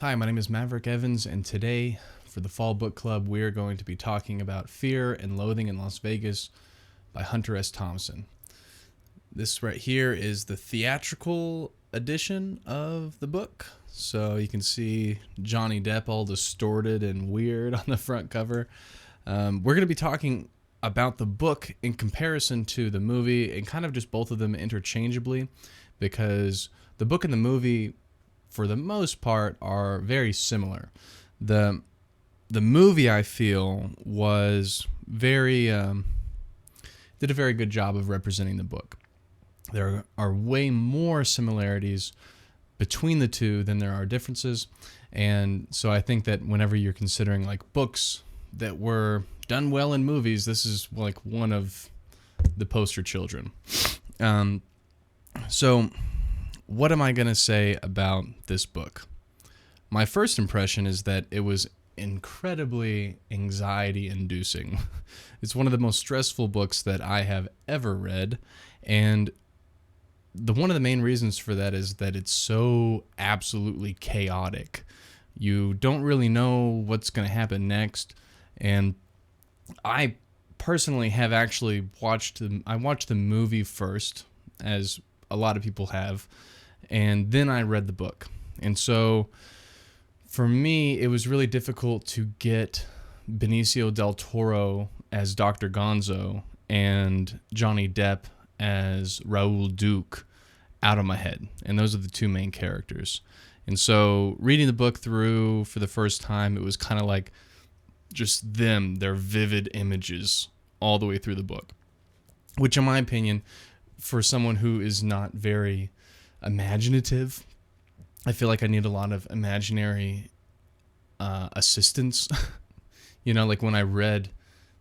Hi, my name is Maverick Evans, and today, for the Fall Book Club, we're going to be talking about Fear and Loathing in Las Vegas by Hunter S Thompson. This right here is the theatrical edition of the book. So you can see Johnny Depp all distorted and weird on the front cover. We're going to be talking about the book in comparison to the movie and kind of just both of them interchangeably, because the book and the movie, for the most part, are very similar. The movie, I feel, was very did a very good job of representing the book. There are way more similarities between the two than there are differences, and so I think that whenever you're considering like books that were done well in movies, this is like one of the poster children. So what am I going to say about this book? My first impression is that it was incredibly anxiety-inducing. It's one of the most stressful books that I have ever read, and one of the main reasons for that is that it's so absolutely chaotic. You don't really know what's going to happen next, and I personally have actually watched the movie first, as a lot of people have, and then I read the book. And so for me, it was really difficult to get Benicio del Toro as Dr. Gonzo and Johnny Depp as Raoul Duke out of my head. And those are the two main characters. And so reading the book through for the first time, it was kind of like just their vivid images all the way through the book, which in my opinion, for someone who is not very imaginative, I feel like I need a lot of imaginary assistance. Like when I read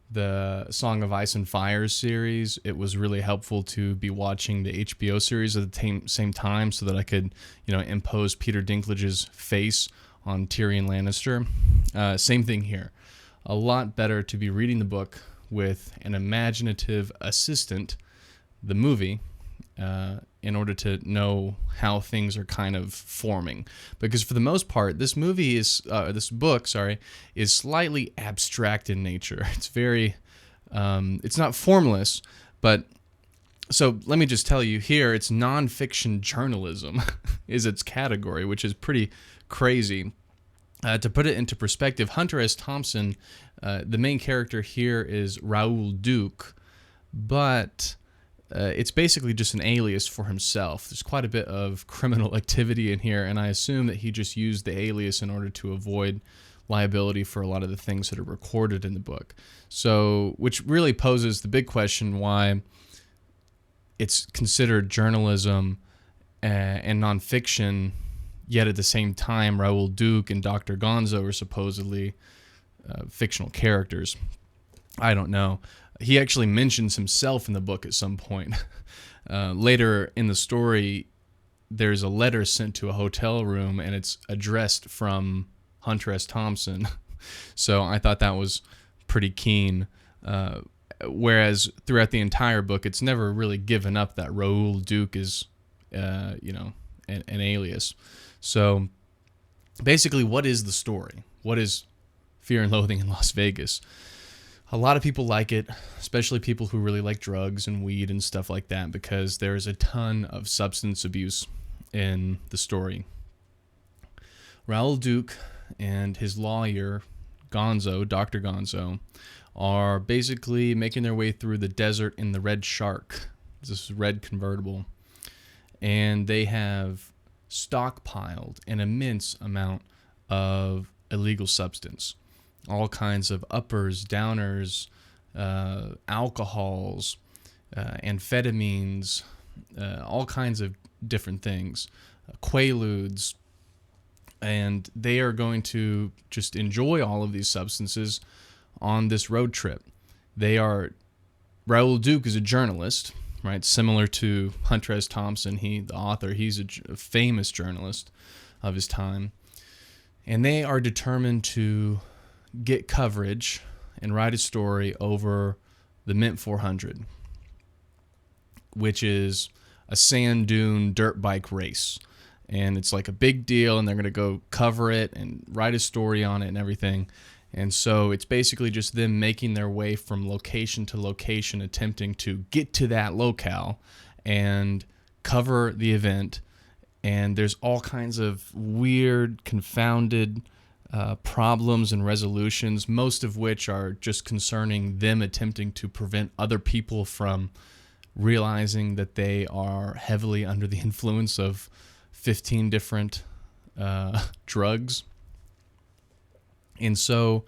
the Song of Ice and Fire series, it was really helpful to be watching the HBO series at the same time so that I could, impose Peter Dinklage's face on Tyrion Lannister. Same thing here. A lot better to be reading the book with an imaginative assistant, the movie, in order to know how things are kind of forming. Because for the most part, this book is slightly abstract in nature. It's very, it's not formless, but so let me just tell you here, it's nonfiction journalism is its category, which is pretty crazy. To put it into perspective, Hunter S Thompson, the main character here is Raoul Duke, but it's basically just an alias for himself. There's quite a bit of criminal activity in here, and I assume that he just used the alias in order to avoid liability for a lot of the things that are recorded in the book. So, which really poses the big question why it's considered journalism and nonfiction, yet at the same time, Raoul Duke and Dr. Gonzo are supposedly fictional characters. I don't know. He actually mentions himself in the book at some point. Later in the story, there's a letter sent to a hotel room, and it's addressed from Hunter S. Thompson. So I thought that was pretty keen. Whereas throughout the entire book, it's never really given up that Raoul Duke is, an alias. So basically, what is the story? What is Fear and Loathing in Las Vegas? A lot of people like it, especially people who really like drugs and weed and stuff like that, because there's a ton of substance abuse in the story. Raoul Duke and his lawyer, Gonzo, Dr. Gonzo, are basically making their way through the desert in the Red Shark, this red convertible, and they have stockpiled an immense amount of illegal substance. All kinds of uppers, downers, alcohols, amphetamines, all kinds of different things, quaaludes, and they are going to just enjoy all of these substances on this road trip. Raoul Duke is a journalist, right? Similar to Hunter S. Thompson, the author, he's a famous journalist of his time, and they are determined to get coverage and write a story over the Mint 400, which is a sand dune dirt bike race. and it's like a big deal, and they're going to go cover it and write a story on it and everything. And so it's basically just them making their way from location to location, attempting to get to that locale and cover the event. And there's all kinds of weird, confounded problems and resolutions, most of which are just concerning them attempting to prevent other people from realizing that they are heavily under the influence of 15 different drugs. And so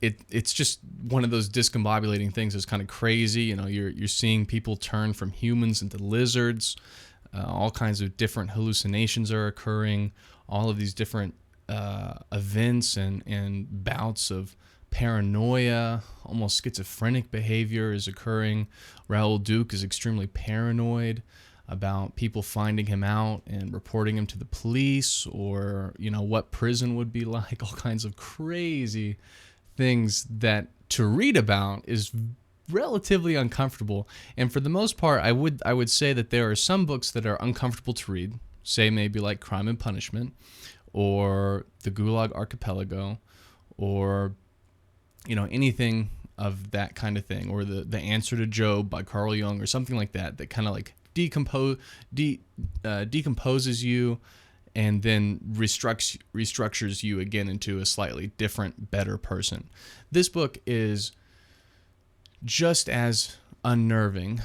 it's just one of those discombobulating things that's kind of crazy. You know, you're seeing people turn from humans into lizards. All kinds of different hallucinations are occurring. All of these different events and bouts of paranoia, almost schizophrenic behavior is occurring. Raoul Duke is extremely paranoid about people finding him out and reporting him to the police, or, you know, what prison would be like. All kinds of crazy things that to read about is relatively uncomfortable. And for the most part, I would say that there are some books that are uncomfortable to read, say maybe like Crime and Punishment, or the Gulag Archipelago, or, you know, anything of that kind of thing, or the Answer to Job by Carl Jung, or something like that kind of like decomposes you and then restructures you again into a slightly different, better person. This book is just as unnerving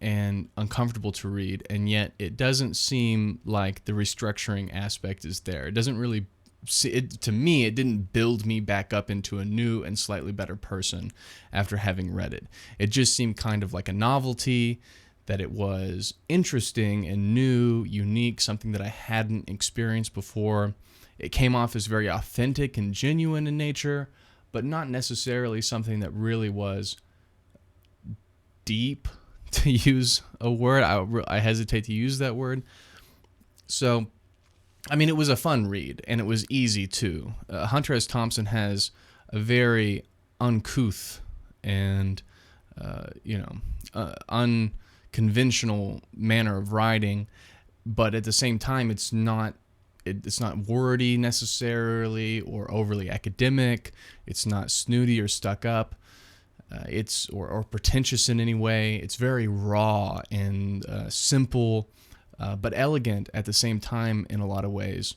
and uncomfortable to read, and yet it doesn't seem like the restructuring aspect is there. It doesn't really, to me, it didn't build me back up into a new and slightly better person after having read it. It just seemed kind of like a novelty, that it was interesting and new, unique, something that I hadn't experienced before. It came off as very authentic and genuine in nature, but not necessarily something that really was deep, to use a word. I hesitate to use that word. So, I mean, it was a fun read, and it was easy too. Hunter S. Thompson has a very uncouth and, unconventional manner of writing, but at the same time, it's not wordy necessarily or overly academic. It's not snooty or stuck up. Or pretentious in any way. It's very raw and simple, but elegant at the same time in a lot of ways.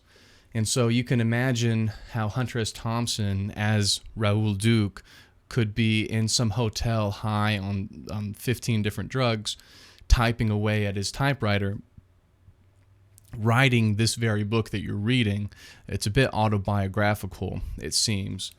And so you can imagine how Hunter S. Thompson, as Raoul Duke, could be in some hotel high on 15 different drugs, typing away at his typewriter, writing this very book that you're reading. It's a bit autobiographical, it seems.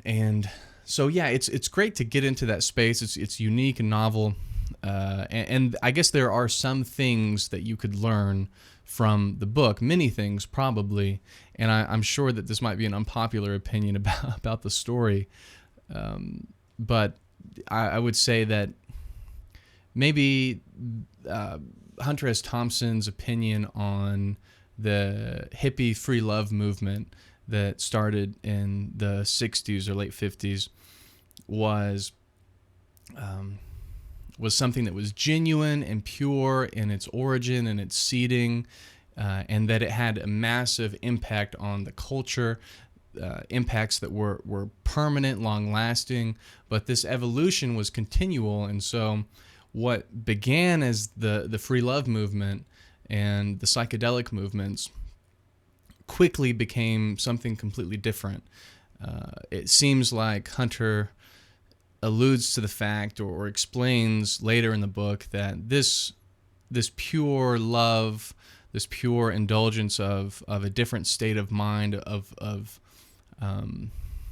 And so yeah, it's great to get into that space. It's unique and novel, and I guess there are some things that you could learn from the book, many things probably, and I'm sure that this might be an unpopular opinion about the story, but I would say that maybe Hunter S. Thompson's opinion on the hippie free love movement that started in the 60s or late 50s was something that was genuine and pure in its origin and its seeding, and that it had a massive impact on the culture, impacts that were permanent, long-lasting, but this evolution was continual. And so what began as the free love movement and the psychedelic movements quickly became something completely different. It seems like Hunter alludes to the fact or explains later in the book that this pure love, this pure indulgence of a different state of mind, of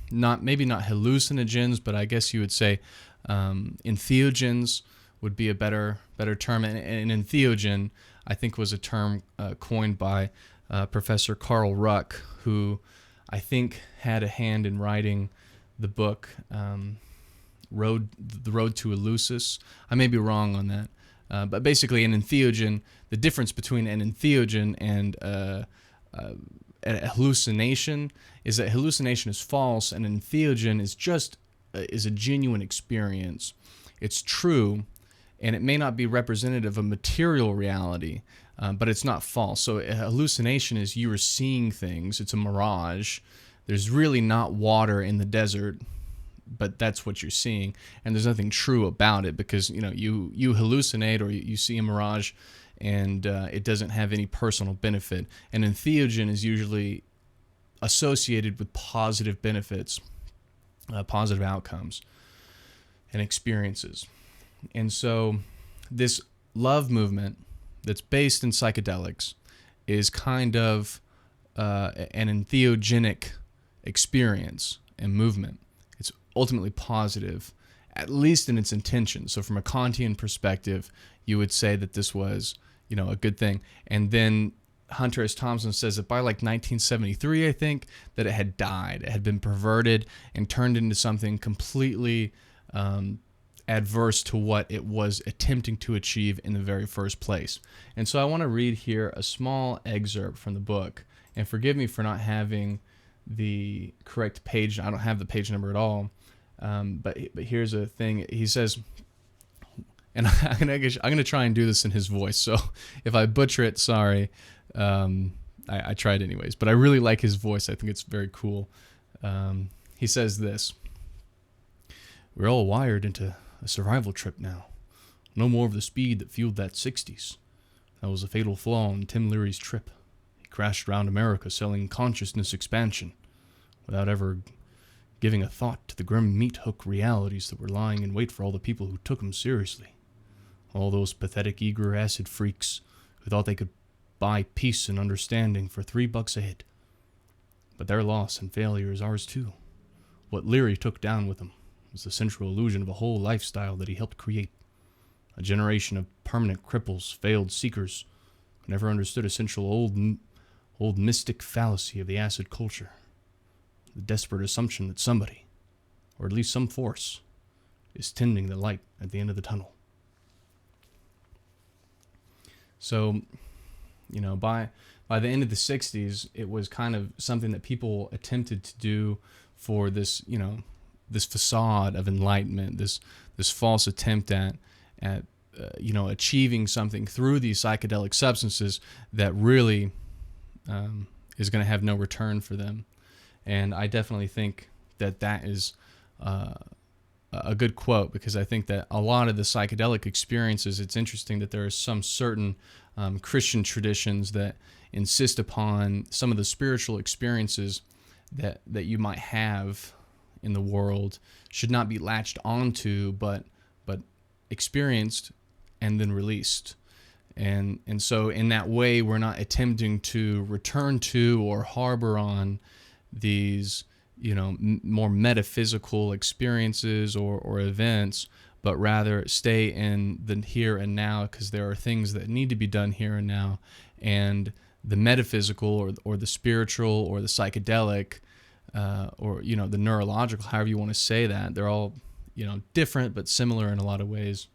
not hallucinogens, but I guess you would say entheogens would be a better term. And entheogen, I think, was a term coined by Professor Carl Ruck, who I think had a hand in writing the book The Road to Eleusis. I may be wrong on that, but basically an entheogen, the difference between an entheogen and a hallucination is that hallucination is false, and an entheogen is a genuine experience. It's true, and it may not be representative of material reality, but it's not false. So a hallucination is you are seeing things. It's a mirage. There's really not water in the desert, but that's what you're seeing, and there's nothing true about it because you hallucinate or you see a mirage, and it doesn't have any personal benefit. And entheogen is usually associated with positive benefits, positive outcomes, and experiences. And so this love movement that's based in psychedelics is kind of an entheogenic experience and movement. It's ultimately positive, at least in its intention. So from a Kantian perspective, you would say that this was, a good thing. And then Hunter S. Thompson says that by like 1973, I think, that it had died. It had been perverted and turned into something completely adverse to what it was attempting to achieve in the very first place. And so I want to read here a small excerpt from the book. And forgive me for not having the correct page. I don't have the page number at all. But here's a thing. He says, and I'm gonna try and do this in his voice. So if I butcher it, sorry. I tried anyways. But I really like his voice. I think it's very cool. He says this: "We're all wired into a survival trip now. No more of the speed that fueled that 60s. That was a fatal flaw in Tim Leary's trip. He crashed around America selling consciousness expansion without ever giving a thought to the grim meat hook realities that were lying in wait for all the people who took him seriously. All those pathetic eager acid freaks who thought they could buy peace and understanding for $3 a hit. But their loss and failure is ours too. What Leary took down with him was the central illusion of a whole lifestyle that he helped create. A generation of permanent cripples, failed seekers, who never understood essential old mystic fallacy of the acid culture. The desperate assumption that somebody, or at least some force, is tending the light at the end of the tunnel." So, by the end of the 60s, it was kind of something that people attempted to do for this, this facade of enlightenment, this false attempt at achieving something through these psychedelic substances that really is going to have no return for them. And I definitely think that is a good quote, because I think that a lot of the psychedelic experiences, it's interesting that there are some certain Christian traditions that insist upon some of the spiritual experiences that you might have in the world should not be latched onto, but experienced and then released. And so in that way, we're not attempting to return to or harbor on these, more metaphysical experiences or events, but rather stay in the here and now, because there are things that need to be done here and now. And the metaphysical or the spiritual or the psychedelic or the neurological, however you want to say that, they're all different but similar in a lot of ways.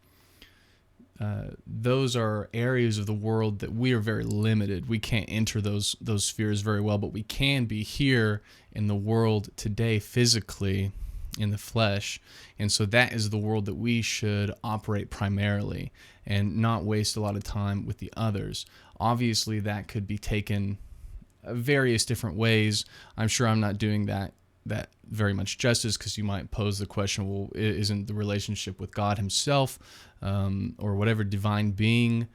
Those are areas of the world that we are very limited. We can't enter those spheres very well, but we can be here in the world today physically in the flesh. And so that is the world that we should operate primarily and not waste a lot of time with the others. Obviously, that could be taken various different ways. I'm sure I'm not doing that very much justice, because you might pose the question, well, isn't the relationship with God himself or whatever divine being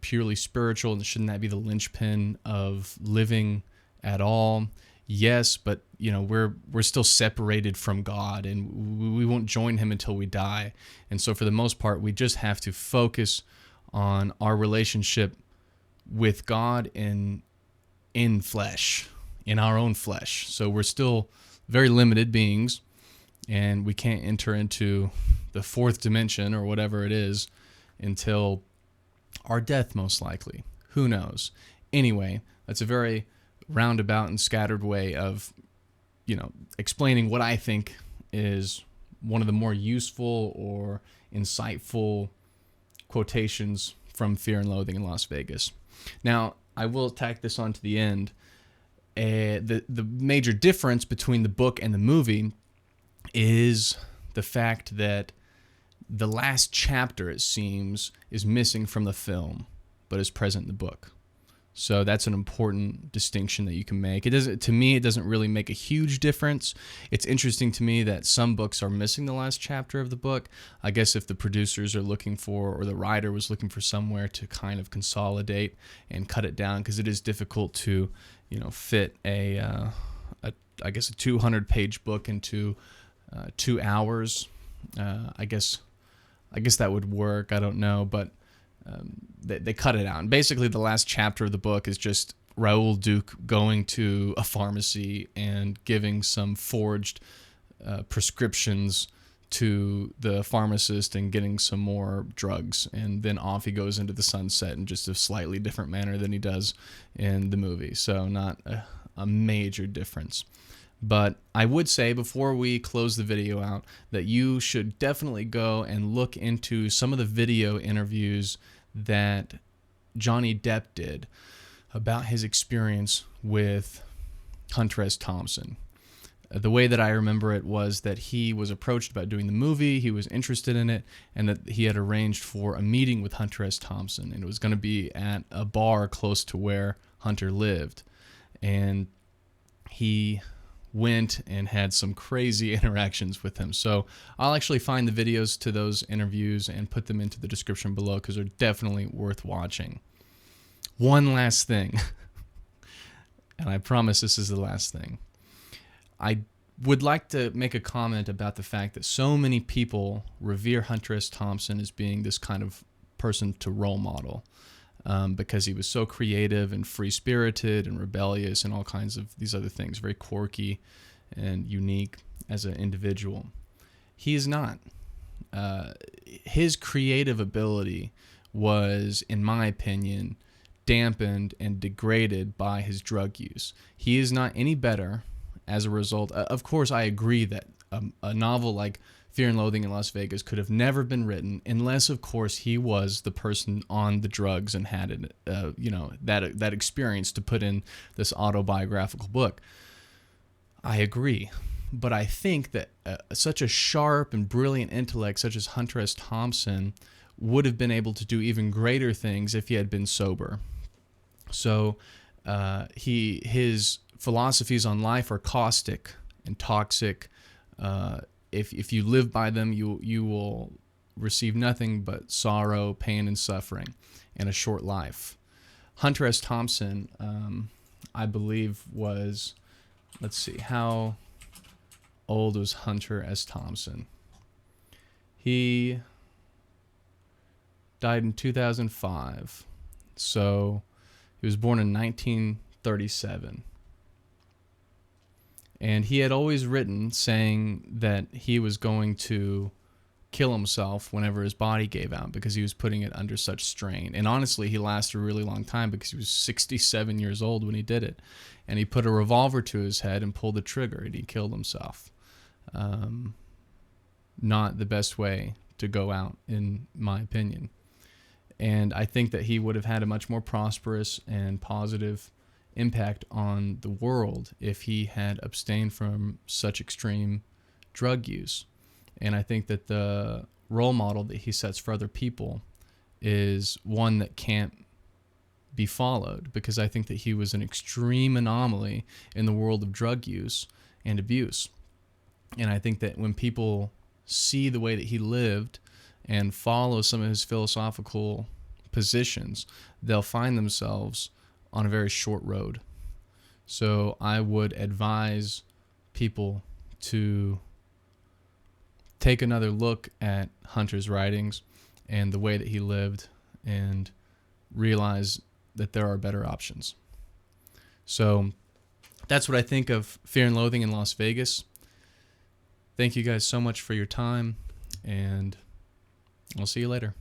purely spiritual, and shouldn't that be the linchpin of living at all? Yes, but we're still separated from God, and we won't join him until we die. And so for the most part, we just have to focus on our relationship with God in flesh, in our own flesh. So we're still very limited beings, and we can't enter into the fourth dimension or whatever it is until our death, most likely. Who knows? Anyway, that's a very roundabout and scattered way of, explaining what I think is one of the more useful or insightful quotations from Fear and Loathing in Las Vegas. Now, I will tack this on to the end. The major difference between the book and the movie is the fact that the last chapter, it seems, is missing from the film. but is present in the book. So that's an important distinction that you can make. To me, it doesn't really make a huge difference. It's interesting to me that some books are missing the last chapter of the book. I guess if the producers are looking for, or the writer was looking for somewhere to kind of consolidate and cut it down, because it is difficult to, fit a 200-page book into 2 hours. I guess that would work. I don't know, but they cut it out. And basically, the last chapter of the book is just Raoul Duke going to a pharmacy and giving some forged prescriptions to the pharmacist and getting some more drugs. And then off he goes into the sunset in just a slightly different manner than he does in the movie. So not a major difference. But I would say, before we close the video out, that you should definitely go and look into some of the video interviews that Johnny Depp did about his experience with Hunter S. Thompson. The way that I remember it was that he was approached about doing the movie, he was interested in it, and that he had arranged for a meeting with Hunter S. Thompson, and it was going to be at a bar close to where Hunter lived. And he went and had some crazy interactions with him. So I'll actually find the videos to those interviews and put them into the description below, because they're definitely worth watching. One last thing, and I promise this is the last thing. I would like to make a comment about the fact that so many people revere Hunter S. Thompson as being this kind of person to role model. Because he was so creative and free-spirited and rebellious and all kinds of these other things, very quirky and unique as an individual. He is not. His creative ability was, in my opinion, dampened and degraded by his drug use. He is not any better as a result. Of course, I agree that a novel like Fear and Loathing in Las Vegas could have never been written unless, of course, he was the person on the drugs and had that experience to put in this autobiographical book. I agree, but I think that such a sharp and brilliant intellect such as Hunter S. Thompson would have been able to do even greater things if he had been sober. So his philosophies on life are caustic and toxic. If you live by them, you will receive nothing but sorrow, pain, and suffering, and a short life. Hunter S. Thompson, I believe, was, let's see, how old was Hunter S. Thompson? He died in 2005, so he was born in 1937. And he had always written saying that he was going to kill himself whenever his body gave out, because he was putting it under such strain. And honestly, he lasted a really long time, because he was 67 years old when he did it. And he put a revolver to his head and pulled the trigger, and he killed himself. Not the best way to go out, in my opinion. And I think that he would have had a much more prosperous and positive impact on the world if he had abstained from such extreme drug use. And I think that the role model that he sets for other people is one that can't be followed, because I think that he was an extreme anomaly in the world of drug use and abuse. And I think that when people see the way that he lived and follow some of his philosophical positions, they'll find themselves on a very short road. So I would advise people to take another look at Hunter's writings and the way that he lived, and realize that there are better options. So that's what I think of Fear and Loathing in Las Vegas. Thank you guys so much for your time, and I'll see you later.